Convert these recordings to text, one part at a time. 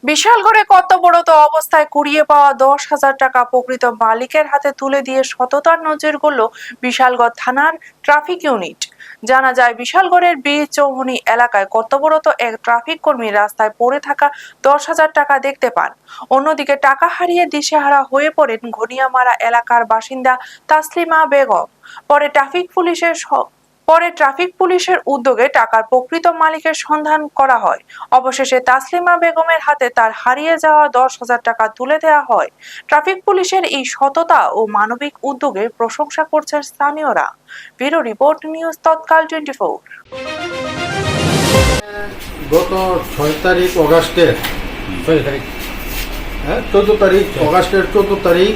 বিশালগড়ে কর্তব্যরত অবস্থায় কুড়িয়ে পাওয়া 10,000 টাকা প্রকৃত মালিকের হাতে তুলে দিয়ে সততার নজির গড়ল বিশালগড় থানার ট্রাফিক ইউনিট। জানা যায়, বিশালগড়ের বীর চৌমুহনী এলাকায় কর্তব্যরত এক ট্রাফিক কর্মী রাস্তায় পড়ে থাকা 10,000 টাকা দেখতে পান। অন্যদিকে টাকা হারিয়ে দিশেহারা হয়ে পড়েন ঘনিয়ামারা এলাকার বাসিন্দা তাসলিমা বেগম। পরে ট্রাফিক পুলিশের উদ্যোগে টাকার প্রকৃত মালিকের সন্ধান করা হয়। অবশেষে তাসলিমা বেগমের হাতে তার হারিয়ে যাওয়া 10,000 টাকা তুলে দেওয়া হয়। ট্রাফিক পুলিশের এই সততা ও মানবিক উদ্যোগের প্রশংসা করছেন স্থানীয়রা। ব্যুরো রিপোর্ট, নিউজ তৎকাল 24। গত 6 তারিখ অগাস্টের 14 তারিখ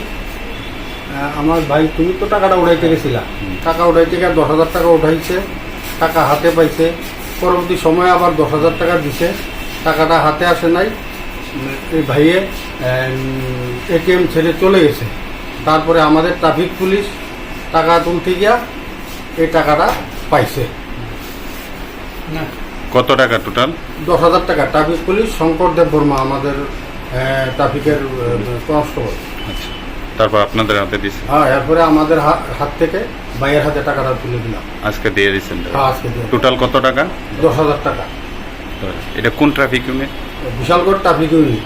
আমার ভাই, তুমি তো টাকাটা উঠাইতে গেছিলা, টাকা উঠাইতে গিয়ে 10,000 টাকা উঠাইছে, টাকা হাতে পাইছে। পরবর্তী সময় আবার 10,000 টাকা দিছে, টাকাটা হাতে আসে নাই। এই ভাইয়ে এটিএম ছেড়ে চলে গেছে। তারপরে আমাদের ট্রাফিক পুলিশ টাকা তুলতে গিয়া এই টাকাটা পাইছে। কত টাকা টোটাল? 10,000 টাকা। ট্রাফিক পুলিশ শঙ্কর দেব বর্মা, আমাদের ট্রাফিকের কনস্টেবল। আচ্ছা, তারপর আপনাদের হাতে দিয়েছেন? হ্যাঁ, এরপরে আমাদের হাত থেকে ভাইয়ের হাতে টাকাটা তুলে দিলাম। আজকে দিয়ে দিয়েছেন? আজকে টোটাল কত টাকা? 10,000 টাকা। এটা কোন traffic unit? Bishalgarh traffic unit.